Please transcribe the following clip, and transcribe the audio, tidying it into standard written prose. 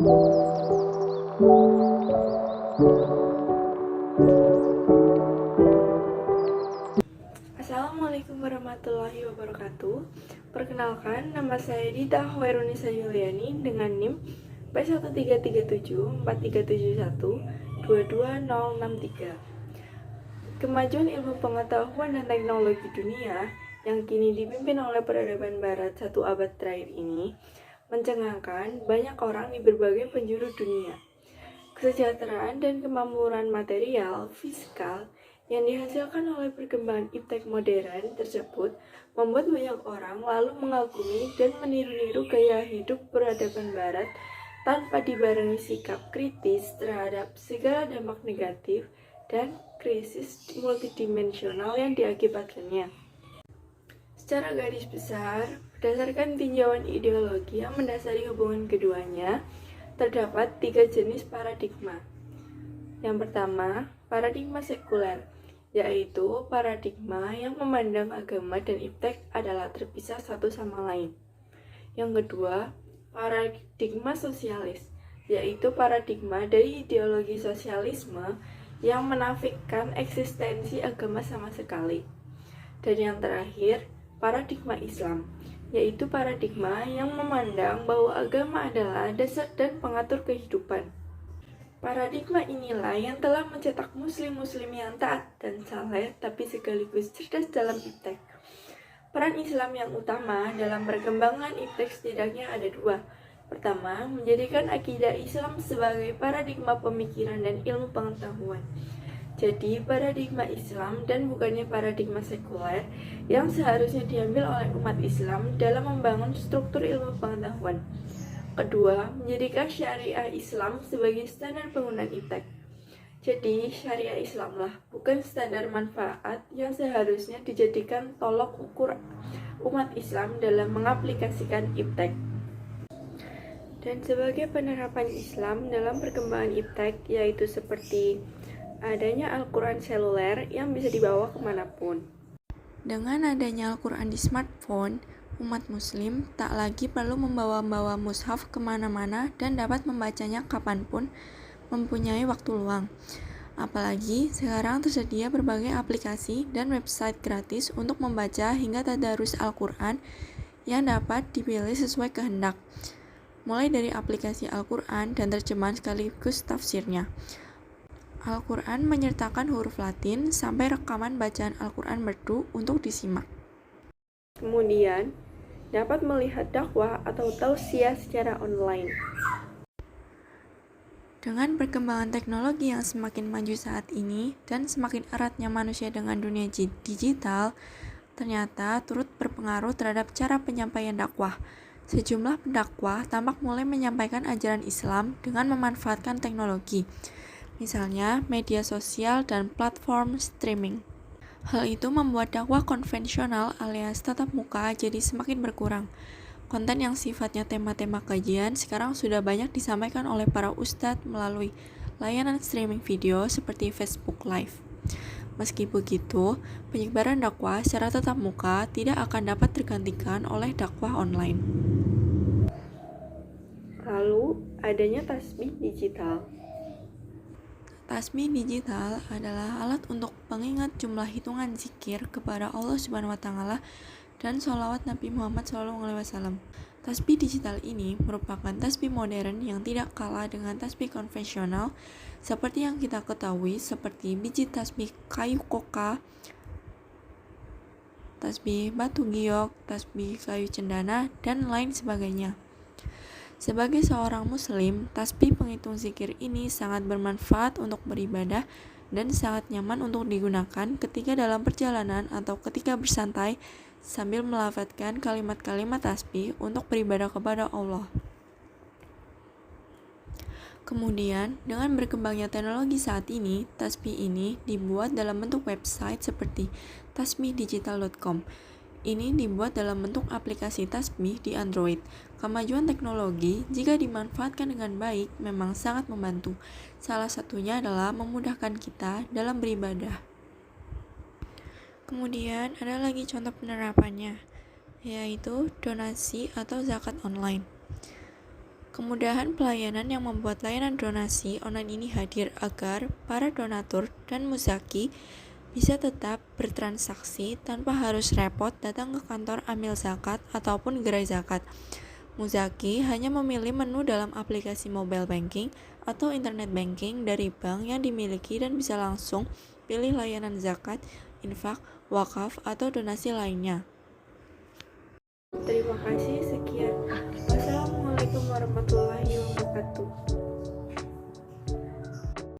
Assalamualaikum warahmatullahi wabarakatuh. Perkenalkan, nama saya Dita Hoerunisa Yuliani dengan NIM P133374371 Kemajuan ilmu pengetahuan dan teknologi dunia yang kini dipimpin oleh peradaban barat satu abad terakhir ini mencengangkan banyak orang di berbagai penjuru dunia. Kesejahteraan dan kemakmuran material, fiskal, yang dihasilkan oleh perkembangan iptek modern tersebut membuat banyak orang lalu mengagumi dan meniru-niru gaya hidup peradaban barat tanpa dibarengi sikap kritis terhadap segala dampak negatif dan krisis multidimensional yang diakibatkannya. Secara garis besar, berdasarkan tinjauan ideologi yang mendasari hubungan keduanya, terdapat 3 jenis paradigma. Yang pertama, paradigma sekuler, yaitu paradigma yang memandang agama dan iptek adalah terpisah satu sama lain. Yang kedua, paradigma sosialis, yaitu paradigma dari ideologi sosialisme yang menafikan eksistensi agama sama sekali. Dan yang terakhir, paradigma Islam, yaitu paradigma yang memandang bahwa agama adalah dasar dan pengatur kehidupan. Paradigma inilah yang telah mencetak muslim-muslim yang taat dan saleh tapi sekaligus cerdas dalam iptek. Peran Islam yang utama dalam perkembangan iptek setidaknya ada 2. Pertama, menjadikan akidah Islam sebagai paradigma pemikiran dan ilmu pengetahuan. Jadi, paradigma Islam dan bukannya paradigma sekuler yang seharusnya diambil oleh umat Islam dalam membangun struktur ilmu pengetahuan. Kedua, menjadikan syariah Islam sebagai standar penggunaan iptek. Jadi, syariah Islamlah, bukan standar manfaat yang seharusnya dijadikan tolok ukur umat Islam dalam mengaplikasikan iptek. Dan sebagai penerapan Islam dalam perkembangan iptek, yaitu seperti adanya Al-Quran seluler yang bisa dibawa kemanapun. Dengan adanya Al-Quran di smartphone, umat muslim tak lagi perlu membawa mushaf kemana-mana dan dapat membacanya kapanpun mempunyai waktu luang. Apalagi sekarang tersedia berbagai aplikasi dan website gratis untuk membaca hingga tadarus Al-Quran yang dapat dipilih sesuai kehendak, mulai dari aplikasi Al-Quran dan terjemahan sekaligus tafsirnya. Al-Quran menyertakan huruf Latin sampai rekaman bacaan Al-Quran merdu untuk disimak. Kemudian, dapat melihat dakwah atau tausiah secara online. Dengan perkembangan teknologi yang semakin maju saat ini dan semakin eratnya manusia dengan dunia digital, ternyata turut berpengaruh terhadap cara penyampaian dakwah. Sejumlah pendakwah tampak mulai menyampaikan ajaran Islam dengan memanfaatkan teknologi, misalnya media sosial dan platform streaming. Hal itu membuat dakwah konvensional alias tatap muka jadi semakin berkurang. Konten yang sifatnya tema-tema kajian sekarang sudah banyak disampaikan oleh para ustadz melalui layanan streaming video seperti Facebook Live. Meski begitu, penyebaran dakwah secara tatap muka tidak akan dapat tergantikan oleh dakwah online. Lalu, adanya tasbih digital. Tasbih digital adalah alat untuk pengingat jumlah hitungan zikir kepada Allah Subhanahu wa Ta'ala dan sholawat Nabi Muhammad SAW. Tasbih digital ini merupakan tasbih modern yang tidak kalah dengan tasbih konvensional seperti yang kita ketahui, seperti biji tasbih kayu koka, tasbih batu giok, tasbih kayu cendana, dan lain sebagainya. Sebagai seorang muslim, tasbih penghitung zikir ini sangat bermanfaat untuk beribadah dan sangat nyaman untuk digunakan ketika dalam perjalanan atau ketika bersantai sambil melafadzkan kalimat-kalimat tasbih untuk beribadah kepada Allah. Kemudian, dengan berkembangnya teknologi saat ini, tasbih ini dibuat dalam bentuk website seperti tasbihdigital.com. Ini dibuat dalam bentuk aplikasi tasbih di Android. Kemajuan teknologi, jika dimanfaatkan dengan baik, memang sangat membantu. Salah satunya adalah memudahkan kita dalam beribadah. Kemudian, ada lagi contoh penerapannya, yaitu donasi atau zakat online. Kemudahan pelayanan yang membuat layanan donasi online ini hadir agar para donatur dan muzaki bisa tetap bertransaksi tanpa harus repot datang ke kantor amil zakat ataupun gerai zakat. Muzaki hanya memilih menu dalam aplikasi mobile banking atau internet banking dari bank yang dimiliki dan bisa langsung pilih layanan zakat, infak, wakaf, atau donasi lainnya. Terima kasih, sekian. Wassalamualaikum warahmatullahi wabarakatuh.